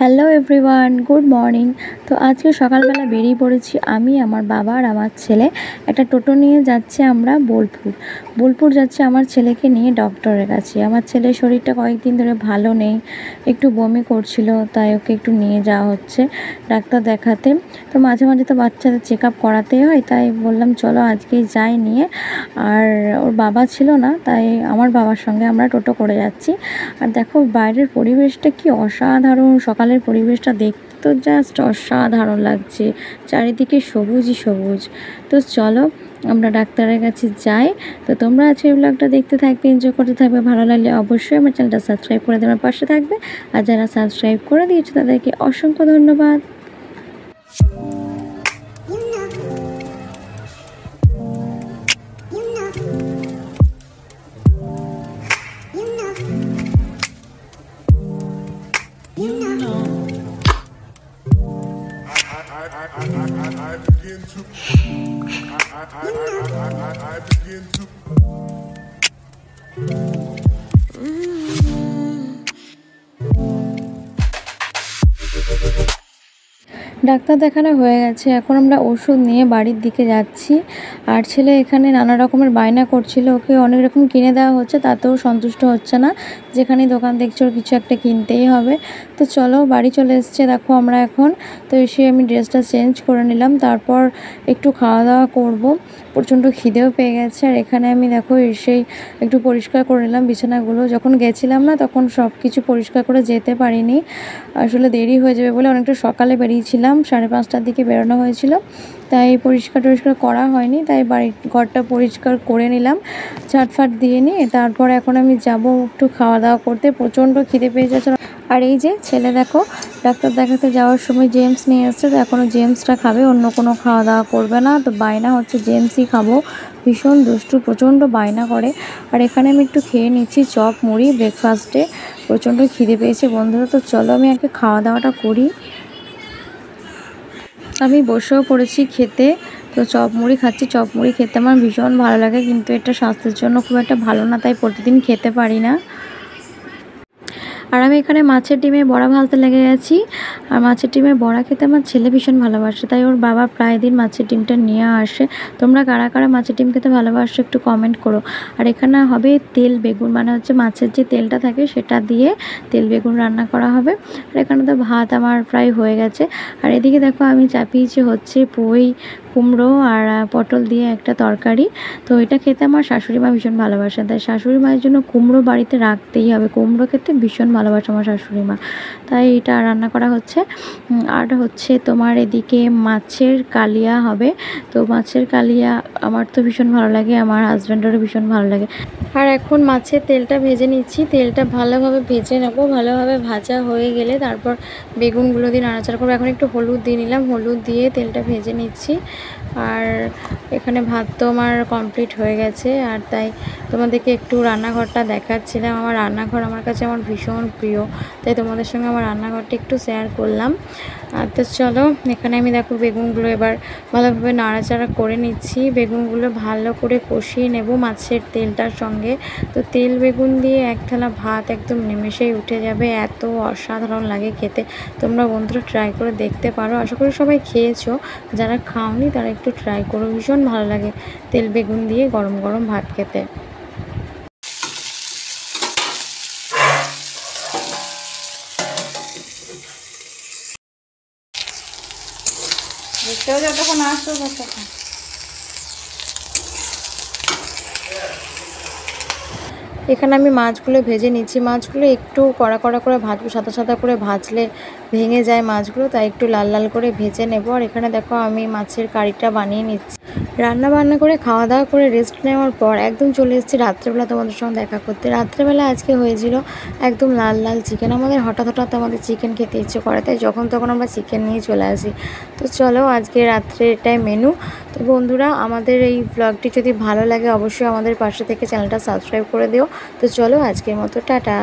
Hello everyone, good morning. তো আজকে সকালবেলা বেরিয়ে পড়েছি আমি, আমার বাবা আর আমার ছেলে। একটা টোটো নিয়ে যাচ্ছি আমরা বোলপুর যাচ্ছি আমার ছেলেকে নিয়ে ডক্টরের কাছে। আমার ছেলের শরীরটা কয়েকদিন ধরে ভালো নেই, একটু বমি করছিল, তাই ওকে একটু নিয়ে যাওয়া হচ্ছে ডাক্তার দেখাতে। তো মাঝে মাঝে তো বাচ্চাদের চেক আপ করাতেই হয়, তাই বললাম চলো আজকেই যাই নিয়ে। আর ওর বাবা ছিল না, তাই আমার বাবার সঙ্গে আমরা টোটো করে যাচ্ছি। আর দেখো বাইরের পরিবেশটা কি অসাধারণ, সকালের পরিবেশটা দেখতে তো জাস্ট অসাধারণ লাগছে, চারিদিকে সবুজই সবুজ। তো চলো আমরা ডাক্তারের কাছে যাই। তো তোমরা আজকে এই ব্লগটা দেখতে থাকবে, এনজয় করতে থাকবে। ভালো লাগলে অবশ্যই আমার চ্যানেলটা সাবস্ক্রাইব করে দেওয়ার পাশে থাকবে। আর যারা সাবস্ক্রাইব করে দিয়েছে তাদেরকে অসংখ্য ধন্যবাদ। I begin to ডাক্তার দেখানো হয়ে গেছে, এখন আমরা ওষুধ নিয়ে বাড়ির দিকে যাচ্ছি। আর ছেলে এখানে নানা রকমের বায়না করছিল, ওকে অনেক রকম কিনে দেওয়া হচ্ছে, তাতেও সন্তুষ্ট হচ্ছে না। যেখানে দোকান দেখছি ওর কিছু একটা কিনতেই হবে। তো চলো বাড়ি চলে এসছে দেখো আমরা এখন। তো এসে আমি ড্রেসটা চেঞ্জ করে নিলাম, তারপর একটু খাওয়া দাওয়া করব। প্রচণ্ড খিদেও পেয়ে গেছে। আর এখানে আমি দেখো এসেই একটু পরিষ্কার করে নিলাম বিছানাগুলো। যখন গেছিলাম না তখন সব কিছু পরিষ্কার করে যেতে পারিনি, আসলে দেরি হয়ে যাবে বলে। অনেকটা সকালে বেরিয়েছিলাম, 5:30টার দিকে বেরোনো হয়েছিল, তাই পরিষ্কার করা হয়নি। তাই ঘরটা পরিষ্কার করে নিলাম, ঝাঁটফাট দিয়ে নিয়ে। তারপর এখন আমি যাব একটু খাওয়া দাওয়া করতে, প্রচণ্ড খিদে পেয়ে যাচ্ছে। আর এই যে ছেলে দেখো ডাক্তার দেখাতে যাওয়ার সময় জেমস নিয়ে এসছে, তো এখনও জেমসটা খাবে, অন্য কোনো খাওয়া দাওয়া করবে না। তো বায়না হচ্ছে জেমসই খাবো, ভীষণ দুষ্টু, প্রচণ্ড বায়না করে। আর এখানে আমি একটু খেয়ে নিচ্ছি চপ মুড়ি ব্রেকফাস্টে, প্রচণ্ড খিদে পেয়েছে বন্ধুরা। তো চলো আমি আগে খাওয়া দাওয়াটা করি। আমি বসেও পড়েছি খেতে। তো চপ মুড়ি খাচ্ছি, চপ মুড়ি খেতে আমার ভীষণ ভালো লাগে, কিন্তু এটা স্বাস্থ্যের জন্য খুব একটা ভালো না, তাই প্রতিদিন খেতে পারি না। আর আমি এখানে মাছের ডিমের বড়া ভাজতে লেগে গেছি। আর মাছের ডিমের বড়া খেতে আমার ছেলে ভীষণ ভালোবাসে, তাই ওর বাবা প্রায় দিন মাছের ডিমটা নিয়ে আসে। তোমরা কারা কারা মাছের ডিম খেতে ভালোবাসো একটু কমেন্ট করো। আর এখানে হবে তেল বেগুন, মানে হচ্ছে মাছের যে তেলটা থাকে সেটা দিয়ে তেল বেগুন রান্না করা হবে। আর এখানে তো ভাত আমার প্রায় হয়ে গেছে। আর এদিকে দেখো আমি চাপিয়েছি হচ্ছে পুঁই কুমড়ো আর পটল দিয়ে একটা তরকারি। তো এটা খেতে আমার শাশুড়ি মা ভীষণ ভালোবাসে, তাই শাশুড়ি মায়ের জন্য কুমড়ো বাড়িতে রাখতেই হবে। কুমড়ো খেতে ভীষণ ভালোবাসে আমার শাশুড়ি মা, তাই এটা রান্না করা হচ্ছে। আর হচ্ছে তোমার এদিকে মাছের কালিয়া হবে। তো মাছের কালিয়া আমার তো ভীষণ ভালো লাগে, আমার হাজব্যান্ডেরও ভীষণ ভালো লাগে। আর এখন মাছের তেলটা ভেজে নিচ্ছি, তেলটা ভালোভাবে ভেজে নেবো। ভালোভাবে ভাজা হয়ে গেলে তারপর বেগুনগুলো দিয়ে নাড়াচাড়া করবো। এখন একটু হলুদ দিয়ে নিলাম, হলুদ দিয়ে তেলটা ভেজে নিচ্ছি। আর এখানে ভাত তো আমার কমপ্লিট হয়ে গেছে, আর তাই তোমাদেরকে একটু রান্নাঘরটা দেখাচ্ছিলাম। আমার রান্নাঘর আমার কাছে আমার ভীষণ প্রিয়, তাই তোমাদের সঙ্গে আমার রান্নাঘরটা একটু শেয়ার করলাম। আর তো চলো এখানে আমি দেখো বেগুনগুলো এবার ভালোভাবে নাড়াচাড়া করে নিচ্ছি। বেগুনগুলো ভালো করে কষিয়ে নেব মাছের তেলটার সঙ্গে। তো তেল বেগুন দিয়ে এক থালা ভাত একদম নিমেষেই উঠে যাবে, এত অসাধারণ লাগে খেতে। তোমরা বন্ধুরা ট্রাই করে দেখতে পারো, আশা করি সবাই খেয়েছো। যারা খাওনি তারা একটু ট্রাই করো, ভীষণ ভালো লাগে তেল বেগুন দিয়ে গরম গরম ভাত খেতে। দেখতেও যতক্ষণ আসছো ততক্ষণ এখানে আমি মাছগুলো ভেজে নিচ্ছি। মাছগুলো একটু কড়া কড়া করে ভাজবো, সাদা সাদা করে ভাজলে ভেঙে যায় মাছগুলো, তাই একটু লাল লাল করে ভেজে নেব। আর এখানে দেখো আমি মাছের কারিটা বানিয়ে নিচ্ছি। রান্না বান্না করে খাওয়া দাওয়া করে রেস্ট নেওয়ার পর একদম চলে এসেছি রাত্রেবেলা তোমাদের সঙ্গে দেখা করতে। রাত্রেবেলা আজকে হয়েছিল একদম লাল লাল চিকেন। আমাদের হঠাৎ আমাদের চিকেন খেতে ইচ্ছে করে, তাই যখন তখন আমরা চিকেন নিয়ে চলে আসি। তো চলো আজকে রাত্রে এটাই মেনু। তো বন্ধুরা আমাদের এই ব্লগটি যদি ভালো লাগে অবশ্যই আমাদের পাশে থেকে চ্যানেলটা সাবস্ক্রাইব করে দিও। তো চলো আজকের মতো টাটা।